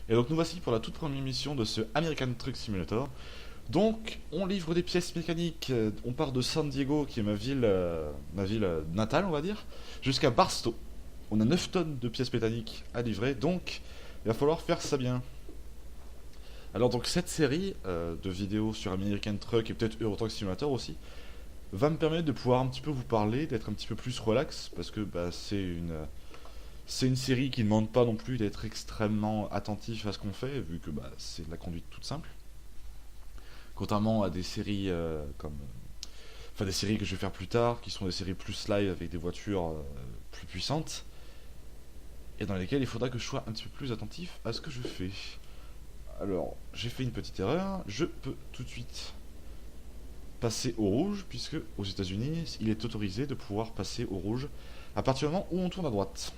Et donc nous voici pour la toute première mission de ce American Truck Simulator. Donc on livre des pièces mécaniques, on part de San Diego qui est ma ville natale on va dire, jusqu'à Barstow. On a 9 tonnes de pièces mécaniques à livrer, donc il va falloir faire ça bien. Alors donc cette série de vidéos sur American Truck et peut-être Euro Truck Simulator aussi, va me permettre de pouvoir un petit peu vous parler, d'être un petit peu plus relax, parce que c'est une série qui ne demande pas non plus d'être extrêmement attentif à ce qu'on fait, vu que c'est de la conduite toute simple. Contrairement à des séries enfin des séries que je vais faire plus tard, qui sont des séries plus live avec des voitures plus puissantes, et dans lesquelles il faudra que je sois un petit peu plus attentif à ce que je fais. Alors, j'ai fait une petite erreur, je peux tout de suite passer au rouge, puisque aux États-Unis, il est autorisé de pouvoir passer au rouge à partir du moment où on tourne à droite.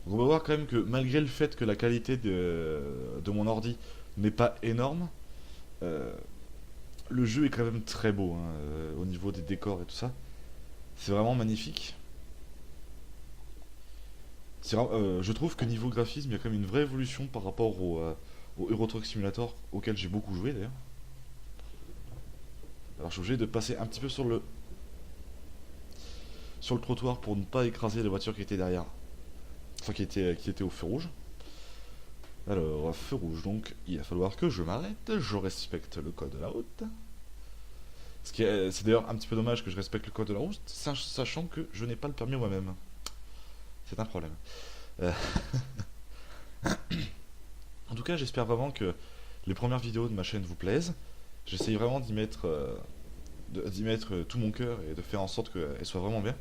Donc on va voir quand même que malgré le fait que la qualité de mon ordi n'est pas énorme, euh, le jeu est quand même très beau hein, au niveau des décors et tout ça. C'est vraiment magnifique. Je trouve que niveau graphisme, il y a quand même une vraie évolution par rapport au Euro Truck Simulator auquel j'ai beaucoup joué d'ailleurs. Alors je suis obligé de passer un petit peu sur le trottoir pour ne pas écraser la voiture qui était derrière. Enfin qui était au feu rouge. Alors, feu rouge, donc il va falloir que je m'arrête, je respecte le code de la route. C'est d'ailleurs un petit peu dommage que je respecte le code de la route, sachant que je n'ai pas le permis moi-même. C'est un problème. Euh, en tout cas, j'espère vraiment que les premières vidéos de ma chaîne vous plaisent. J'essaye vraiment d'y mettre tout mon cœur et de faire en sorte qu'elle soit vraiment bien.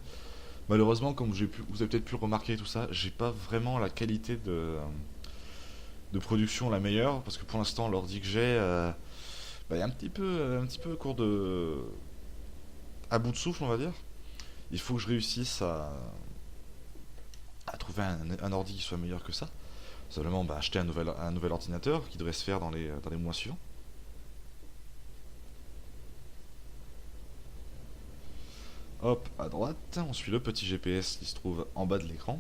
Malheureusement, comme vous avez peut-être pu le remarquer tout ça, j'ai pas vraiment la qualité de production la meilleure, parce que pour l'instant, l'ordi que j'ai, est un petit peu court à bout de souffle, on va dire. Il faut que je réussisse à trouver un ordi qui soit meilleur que ça. Simplement acheter un nouvel ordinateur qui devrait se faire dans les mois suivants. Hop, à droite, on suit le petit GPS qui se trouve en bas de l'écran.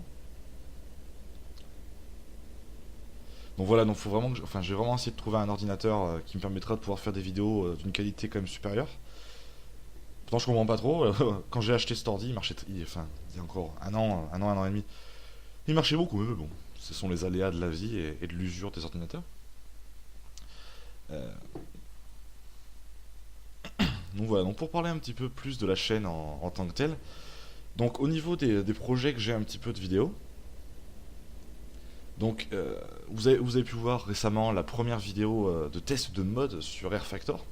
Donc voilà, donc faut vraiment enfin, j'ai vraiment essayé de trouver un ordinateur qui me permettra de pouvoir faire des vidéos d'une qualité quand même supérieure. Pourtant je comprends pas trop. Quand j'ai acheté cet ordi, il y a encore un an et demi, il marchait beaucoup, mais bon, ce sont les aléas de la vie et de l'usure des ordinateurs. Euh, donc voilà, donc pour parler un petit peu plus de la chaîne en tant que telle, donc au niveau des projets que j'ai un petit peu de vidéos, donc vous avez pu voir récemment la première vidéo de test de mode sur Air Factor.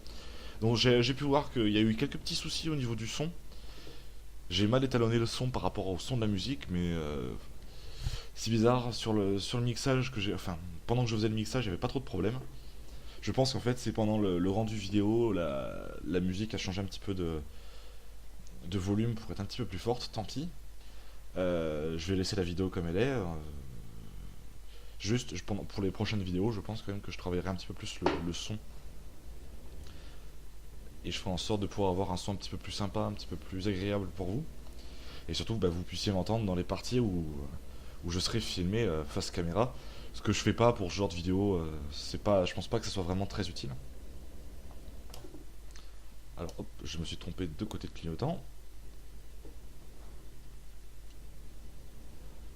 Donc j'ai pu voir qu'il y a eu quelques petits soucis au niveau du son. J'ai mal étalonné le son par rapport au son de la musique, mais c'est bizarre, sur le mixage que j'ai. Enfin, pendant que je faisais le mixage, il n'y avait pas trop de problèmes. Je pense qu'en fait, c'est pendant le rendu vidéo, la musique a changé un petit peu de volume pour être un petit peu plus forte, tant pis. Je vais laisser la vidéo comme elle est. Juste, pour les prochaines vidéos, je pense quand même que je travaillerai un petit peu plus le son. Et je ferai en sorte de pouvoir avoir un son un petit peu plus sympa, un petit peu plus agréable pour vous. Et surtout, vous puissiez m'entendre dans les parties où je serai filmé face caméra. Ce que je fais pas pour ce genre de vidéo, je pense pas que ce soit vraiment très utile. Alors hop, je me suis trompé de côté de clignotant.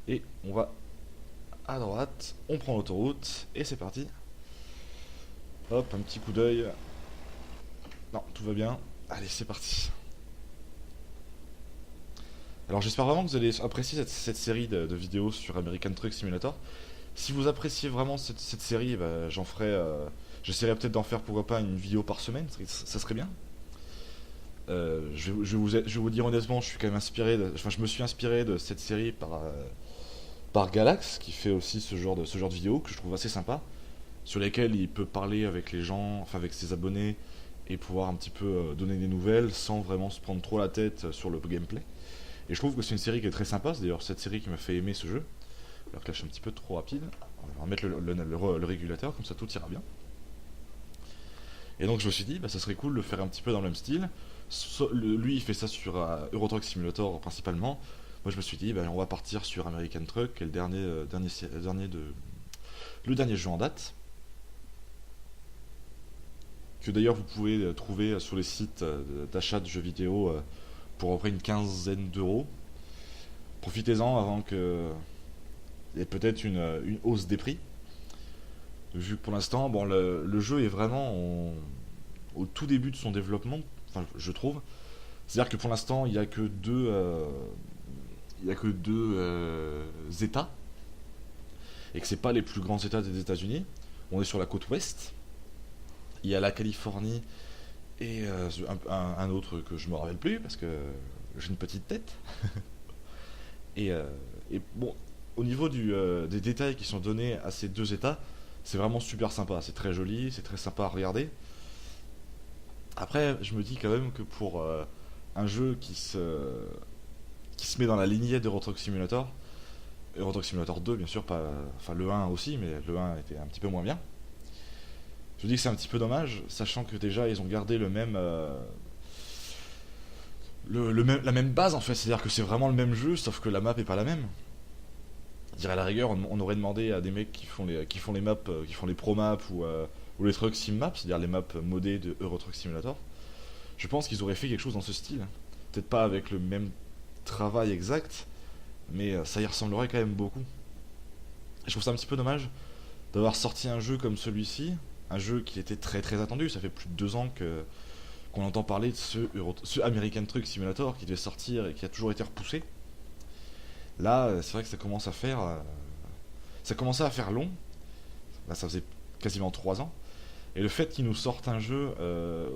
Et on va à droite, on prend l'autoroute, et c'est parti. Hop, un petit coup d'œil. Non, tout va bien. Allez, c'est parti. Alors j'espère vraiment que vous allez apprécier cette série de vidéos sur American Truck Simulator. Si vous appréciez vraiment cette série, j'essaierai peut-être d'en faire pourquoi pas une vidéo par semaine, ça serait bien. Je vais vous dire honnêtement, je suis quand même je me suis inspiré de cette série par Galax, qui fait aussi ce genre de vidéos que je trouve assez sympa, sur lesquelles il peut parler avec les gens, enfin avec ses abonnés, et pouvoir un petit peu donner des nouvelles sans vraiment se prendre trop la tête sur le gameplay. Et je trouve que c'est une série qui est très sympa, c'est d'ailleurs cette série qui m'a fait aimer ce jeu. Alors que là je suis un petit peu trop rapide, on va remettre le régulateur, comme ça tout ira bien. Et donc je me suis dit, ça serait cool de faire un petit peu dans le même style. Lui il fait ça sur Euro Truck Simulator principalement. Moi je me suis dit, ben, on va partir sur American Truck, qui est le dernier jeu en date, que d'ailleurs vous pouvez trouver sur les sites d'achat de jeux vidéo pour à peu près une quinzaine d'euros. Profitez-en avant qu'il y ait peut-être une hausse des prix. Vu que pour l'instant, bon, le jeu est vraiment au tout début de son développement, enfin, je trouve. C'est-à-dire que pour l'instant, il y a que deux États, et que c'est pas les plus grands États des États-Unis. On est sur la côte ouest. Il y a la Californie et un autre que je me rappelle plus parce que j'ai une petite tête. Et, euh, et bon, au niveau des détails qui sont donnés à ces deux États, c'est vraiment super sympa. C'est très joli, c'est très sympa à regarder. Après, je me dis quand même que pour un jeu qui se met dans la lignée d'Euro Truck Simulator, Euro Truck Simulator 2, bien sûr, pas, enfin le 1 aussi, mais le 1 était un petit peu moins bien. Je dis que c'est un petit peu dommage, sachant que déjà ils ont gardé le même, la même base en fait, c'est-à-dire que c'est vraiment le même jeu, sauf que la map est pas la même. Je dirais à la rigueur, on aurait demandé à des mecs qui font les maps, qui font les pro maps ou les truck sim maps, c'est-à-dire les maps modées de Euro Truck Simulator. Je pense qu'ils auraient fait quelque chose dans ce style. Peut-être pas avec le même travail exact, mais ça y ressemblerait quand même beaucoup. Et je trouve ça un petit peu dommage d'avoir sorti un jeu comme celui-ci, un jeu qui était très très attendu. Ça fait plus de 2 ans qu'on entend parler de ce American Truck Simulator qui devait sortir et qui a toujours été repoussé. Là, c'est vrai que ça commençait à faire long. Là, ça faisait quasiment 3 ans. Et le fait qu'ils nous sortent un jeu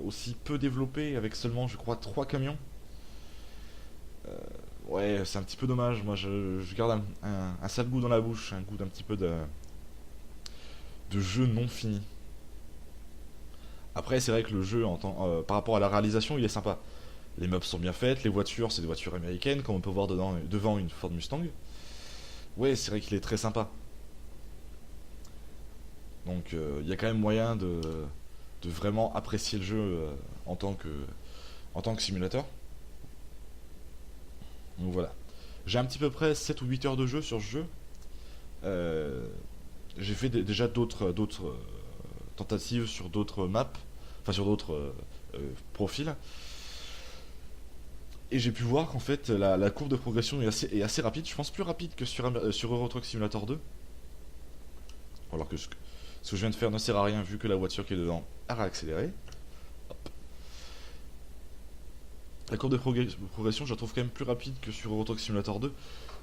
aussi peu développé, avec seulement, je crois, 3 camions, ouais, c'est un petit peu dommage. Moi, je garde un sale goût dans la bouche, un goût d'un petit peu de jeu non fini. Après, c'est vrai que le jeu, par rapport à la réalisation, il est sympa. Les maps sont bien faites, les voitures, c'est des voitures américaines, comme on peut voir devant une Ford Mustang. Ouais, c'est vrai qu'il est très sympa. Donc, il y a quand même moyen de vraiment apprécier le jeu en tant que simulateur. Donc voilà. J'ai un petit peu près 7 ou 8 heures de jeu sur ce jeu. Euh, j'ai fait déjà d'autres tentatives sur d'autres maps, enfin sur d'autres profils. Et j'ai pu voir qu'en fait la courbe de progression est assez rapide, je pense plus rapide que sur Euro Truck Simulator 2. Alors que ce que je viens de faire ne sert à rien vu que la voiture qui est dedans a réaccéléré. Hop. La courbe de progression je la trouve quand même plus rapide que sur Euro Truck Simulator 2.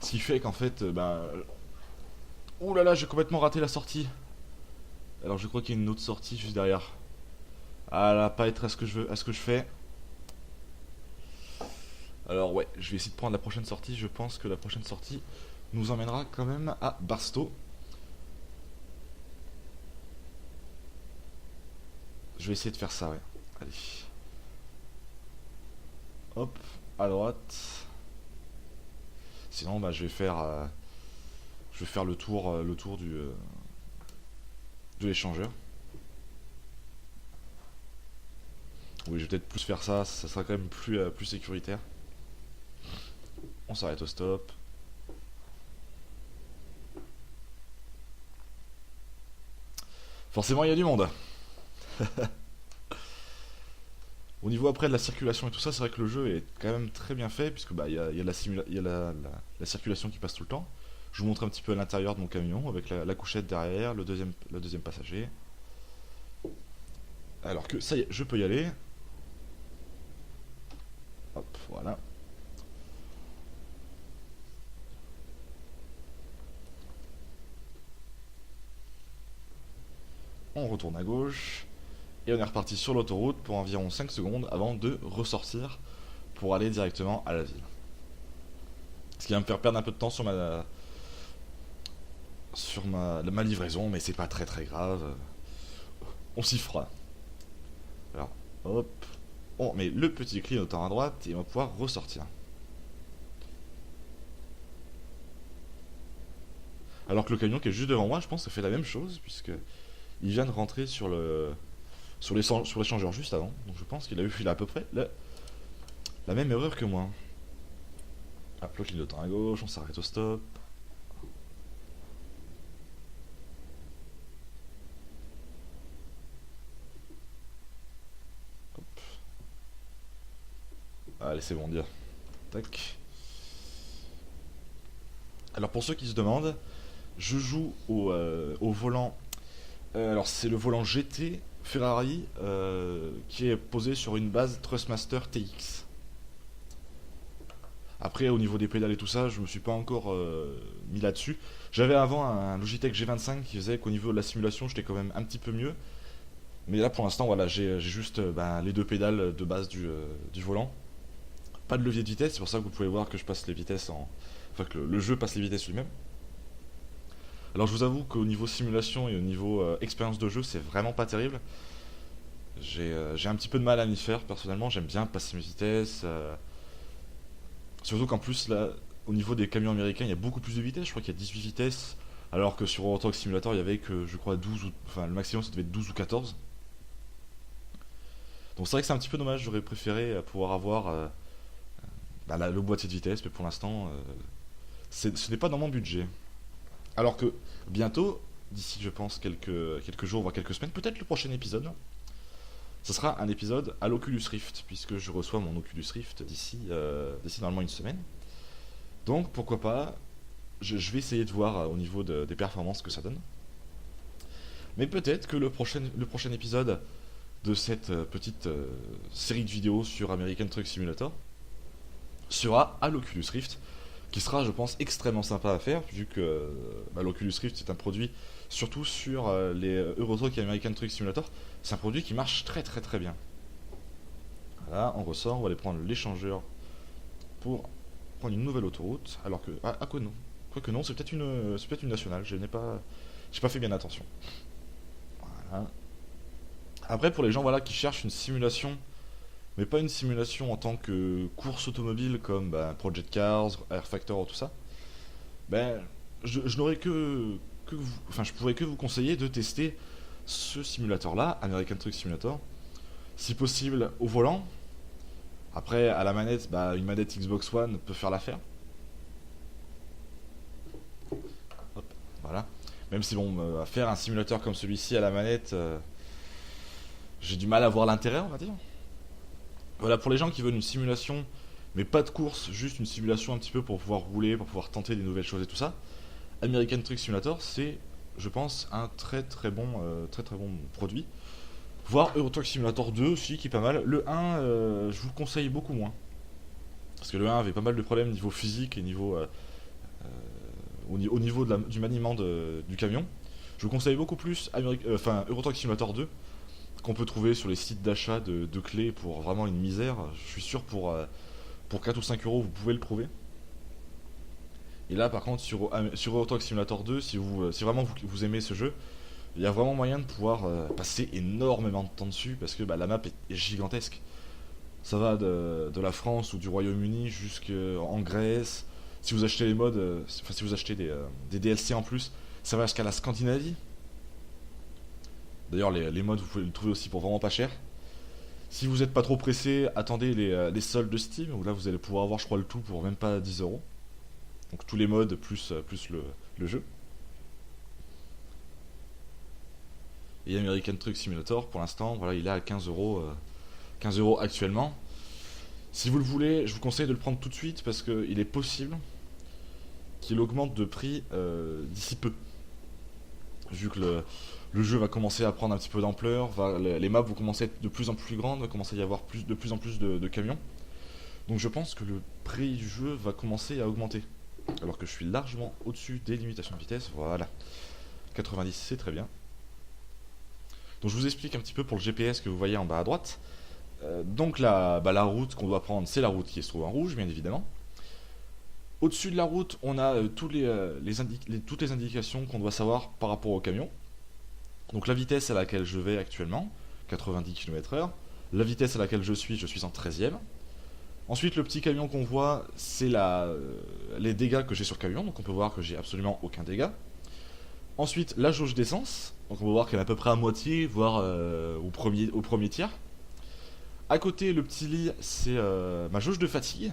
Ce qui fait qu'en fait, ouh là là, j'ai complètement raté la sortie. Alors je crois qu'il y a une autre sortie juste derrière. Ah là, pas être à ce que je veux, à ce que je fais. Alors ouais, je vais essayer de prendre la prochaine sortie. Je pense que la prochaine sortie nous emmènera quand même à Barstow. Je vais essayer de faire ça, ouais. Allez. Hop, à droite. Sinon, bah, je vais faire le tour de l'échangeur. Oui, je vais peut-être plus faire ça. Ça sera quand même plus sécuritaire. On s'arrête au stop. Forcément, il y a du monde. Au niveau après de la circulation et tout ça, c'est vrai que le jeu est quand même très bien fait, puisque bah, il y a la circulation qui passe tout le temps. Je vous montre un petit peu à l'intérieur de mon camion, avec la couchette derrière, le deuxième passager. Alors que ça y est, je peux y aller. Hop, voilà. On retourne à gauche. Et on est reparti sur l'autoroute pour environ 5 secondes avant de ressortir pour aller directement à la ville. Ce qui va me faire perdre un peu de temps sur ma livraison, mais c'est pas très très grave. On s'y fera. Alors, hop. On met le petit clignotant à droite et on va pouvoir ressortir. Alors que le camion qui est juste devant moi, je pense que ça fait la même chose, puisque il vient de rentrer sur l'échangeur juste avant. Donc je pense qu'il a à peu près la même erreur que moi. Hop, le clignotant à gauche, on s'arrête au stop. Hop. Allez, c'est bon, dire. Tac. Alors pour ceux qui se demandent, je joue au volant. Alors c'est le volant GT Ferrari qui est posé sur une base Thrustmaster TX. Après au niveau des pédales et tout ça, je me suis pas encore mis là-dessus. J'avais avant un Logitech G25 qui faisait qu'au niveau de la simulation j'étais quand même un petit peu mieux. Mais là pour l'instant voilà, j'ai juste les deux pédales de base du volant. Pas de levier de vitesse, c'est pour ça que vous pouvez voir que je passe les vitesses en. Enfin que le jeu passe les vitesses lui-même. Alors je vous avoue qu'au niveau simulation et au niveau expérience de jeu, c'est vraiment pas terrible. J'ai un petit peu de mal à m'y faire personnellement, j'aime bien passer mes vitesses. Surtout qu'en plus là, au niveau des camions américains, il y a beaucoup plus de vitesses, je crois qu'il y a 18 vitesses. Alors que sur Euro Truck Simulator, il y avait que je crois 12 ou. Enfin le maximum ça devait être 12 ou 14. Donc c'est vrai que c'est un petit peu dommage, j'aurais préféré pouvoir avoir le boîtier de vitesse, mais pour l'instant, ce n'est pas dans mon budget. Alors que bientôt, d'ici je pense quelques jours, voire quelques semaines, peut-être le prochain épisode, ce sera un épisode à l'Oculus Rift, puisque je reçois mon Oculus Rift d'ici normalement une semaine. Donc pourquoi pas, je vais essayer de voir au niveau des performances que ça donne. Mais peut-être que le prochain épisode de cette petite série de vidéos sur American Truck Simulator sera à l'Oculus Rift, qui sera je pense extrêmement sympa à faire vu que l'Oculus Rift c'est un produit surtout sur les Euro Truck et American Truck Simulator, c'est un produit qui marche très très très bien. Voilà, on ressort, on va aller prendre l'échangeur pour prendre une nouvelle autoroute, alors que quoi non, quoique non, c'est peut-être une nationale, j'ai pas fait bien attention. Voilà. Après pour les gens voilà qui cherchent une simulation, mais pas une simulation en tant que course automobile comme Project Cars, Air Factor, tout ça, ben, je n'aurais enfin, je pourrais que vous conseiller de tester ce simulateur-là, American Truck Simulator, si possible au volant. Après, à la manette, une manette Xbox One peut faire l'affaire. Hop, voilà. Même si bon, faire un simulateur comme celui-ci à la manette, j'ai du mal à voir l'intérêt, on va dire. Voilà, pour les gens qui veulent une simulation, mais pas de course, juste une simulation un petit peu pour pouvoir rouler, pour pouvoir tenter des nouvelles choses et tout ça, American Truck Simulator, c'est, je pense, un très très bon produit. Voire Euro Truck Simulator 2 aussi, qui est pas mal. Le 1, je vous le conseille beaucoup moins. Parce que le 1 avait pas mal de problèmes niveau physique et au niveau du maniement du camion. Je vous conseille beaucoup plus Euro Truck Simulator 2, qu'on peut trouver sur les sites d'achat de clés pour vraiment une misère. Je suis sûr pour 4 ou 5 euros, vous pouvez le trouver. Et là, par contre, sur Euro Truck Simulator 2, si vraiment vous aimez ce jeu, il y a vraiment moyen de pouvoir passer énormément de temps dessus parce que la map est gigantesque. Ça va de la France ou du Royaume-Uni jusqu'en Grèce. Si vous achetez les mods, si vous achetez des DLC en plus, ça va jusqu'à la Scandinavie. D'ailleurs, les mods, vous pouvez les trouver aussi pour vraiment pas cher. Si vous n'êtes pas trop pressé, attendez les soldes de Steam, où là vous allez pouvoir avoir, je crois, le tout pour même pas 10 euros. Donc tous les mods plus le jeu. Et American Truck Simulator, pour l'instant, voilà, il est à 15 euros, 15 euros actuellement. Si vous le voulez, je vous conseille de le prendre tout de suite parce qu'il est possible qu'il augmente de prix d'ici peu. Vu que le jeu va commencer à prendre un petit peu d'ampleur, les maps vont commencer à être de plus en plus grandes, va commencer à y avoir de plus en plus de camions. Donc je pense que le prix du jeu va commencer à augmenter. Alors que je suis largement au-dessus des limitations de vitesse, voilà. 90 c'est très bien. Donc je vous explique un petit peu pour le GPS que vous voyez en bas à droite. Donc la route qu'on doit prendre, c'est la route qui se trouve en rouge, bien évidemment. Au-dessus de la route, on a toutes les indications qu'on doit savoir par rapport au camion. Donc la vitesse à laquelle je vais actuellement, 90 km/h. La vitesse à laquelle je suis en 13e. Ensuite, le petit camion qu'on voit, c'est les dégâts que j'ai sur le camion. Donc on peut voir que j'ai absolument aucun dégât. Ensuite, la jauge d'essence. Donc on peut voir qu'elle est à peu près à moitié, voire au premier tiers. À côté, le petit lit, c'est ma jauge de fatigue.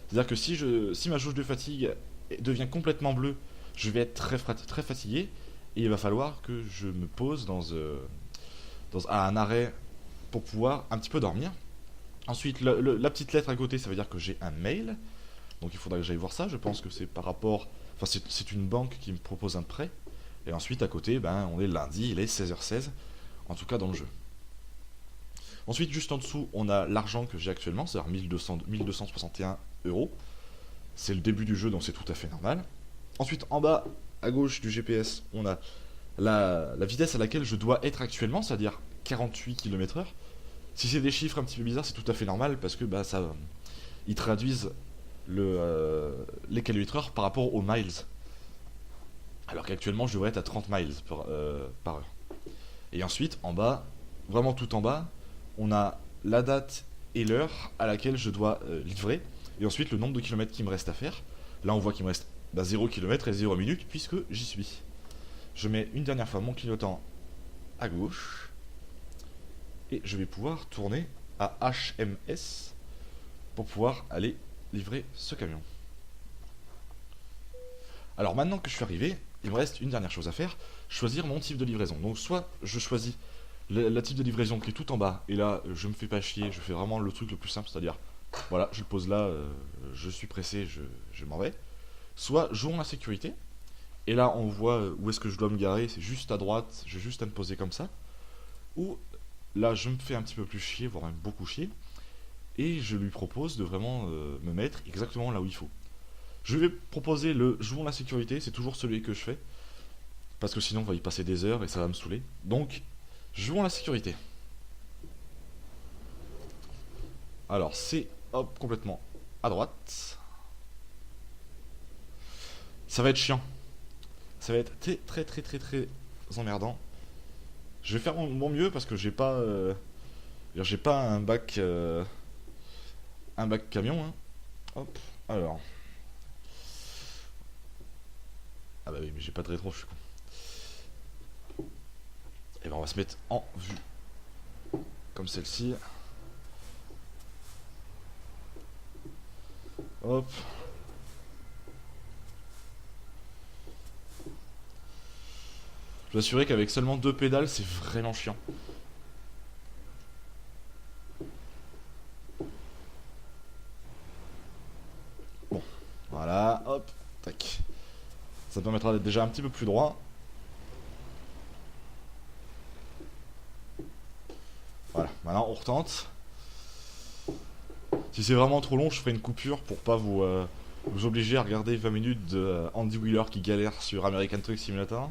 C'est-à-dire que si ma jauge de fatigue devient complètement bleue, je vais être très fatigué, et il va falloir que je me pose à un arrêt pour pouvoir un petit peu dormir. Ensuite, la petite lettre à côté, ça veut dire que j'ai un mail. Donc il faudra que j'aille voir ça. Je pense que c'est par rapport... Enfin, c'est une banque qui me propose un prêt. Et ensuite, à côté, ben, on est lundi, il est 16h16. En tout cas, dans le jeu. Ensuite, juste en dessous, on a l'argent que j'ai actuellement, c'est-à-dire 1261 euros. C'est le début du jeu, donc c'est tout à fait normal. Ensuite, en bas, à gauche du GPS, on a la vitesse à laquelle je dois être actuellement, c'est-à-dire 48 km/h. Si c'est des chiffres un petit peu bizarres, c'est tout à fait normal, parce que bah, ils traduisent les km/h par rapport aux miles. Alors qu'actuellement, je devrais être à 30 miles par heure. Et ensuite, en bas, vraiment tout en bas, on a la date et l'heure à laquelle je dois livrer. Et ensuite, le nombre de kilomètres qu'il me reste à faire. Là, on voit qu'il me reste 0 km et 0 minutes, puisque j'y suis. Je mets une dernière fois mon clignotant à gauche. Et je vais pouvoir tourner à HMS pour pouvoir aller livrer ce camion. Alors maintenant que je suis arrivé, il me reste une dernière chose à faire, choisir mon type de livraison. Donc soit je choisis la type de livraison qui est tout en bas, et là je me fais pas chier, je fais vraiment le truc le plus simple, c'est-à-dire voilà, je le pose là, je suis pressé, je m'en vais. Soit jouons la sécurité, et là on voit où est-ce que je dois me garer, c'est juste à droite, j'ai juste à me poser comme ça. Ou là je me fais un petit peu plus chier, voire même beaucoup chier, et je lui propose de vraiment me mettre exactement là où il faut. Je vais proposer le jouons la sécurité, c'est toujours celui que je fais, parce que sinon on va y passer des heures et ça va me saouler. Donc, jouons la sécurité. Alors, c'est hop, complètement à droite. Ça va être chiant. Ça va être très emmerdant. Je vais faire mon mieux parce que j'ai pas un bac camion. Hein. Hop, alors. Ah bah oui, mais j'ai pas de rétro, je suis con. Et ben on va se mettre en vue. Comme celle-ci. Hop. Je vous assurer qu'avec seulement 2 pédales, c'est vraiment chiant. Bon, voilà, hop, tac. Ça permettra d'être déjà un petit peu plus droit. Voilà, maintenant on retente. Si c'est vraiment trop long, je ferai une coupure pour pas vous obliger à regarder 20 minutes de Andy Wheeler qui galère sur American Truck Simulator.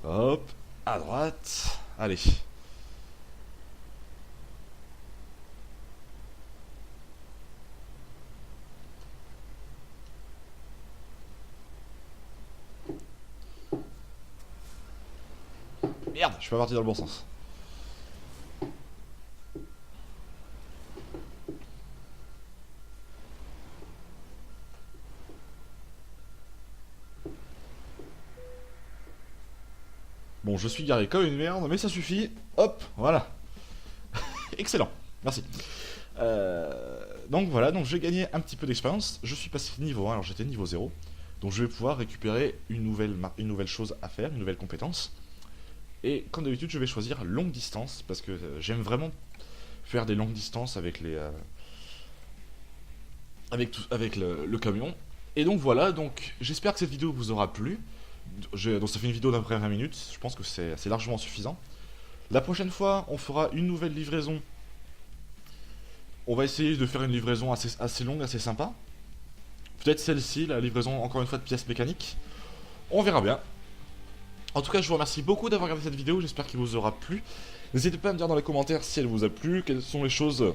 Hop, à droite. Allez. Merde, je suis pas parti dans le bon sens. Bon, je suis garé comme une merde, mais ça suffit. Hop, voilà. Excellent, merci. Donc voilà, donc j'ai gagné un petit peu d'expérience. Je suis passé niveau 1, alors j'étais niveau 0. Donc je vais pouvoir récupérer une nouvelle chose à faire, une nouvelle compétence. Et comme d'habitude, je vais choisir longue distance, parce que j'aime vraiment faire des longues distances avec le camion. Et donc voilà, donc j'espère que cette vidéo vous aura plu. Donc ça fait une vidéo d'à peu près 20 minutes, je pense que c'est largement suffisant. La prochaine fois, on fera une nouvelle livraison. On va essayer de faire une livraison assez longue, assez sympa. Peut-être celle-ci, la livraison encore une fois de pièces mécaniques. On verra bien. En tout cas, je vous remercie beaucoup d'avoir regardé cette vidéo, j'espère qu'elle vous aura plu. N'hésitez pas à me dire dans les commentaires si elle vous a plu, quelles sont les choses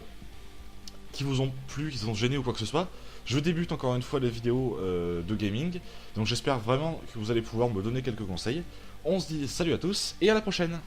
qui vous ont plu, qui vous ont gêné ou quoi que ce soit. Je débute encore une fois les vidéos de gaming, donc j'espère vraiment que vous allez pouvoir me donner quelques conseils. On se dit salut à tous et à la prochaine.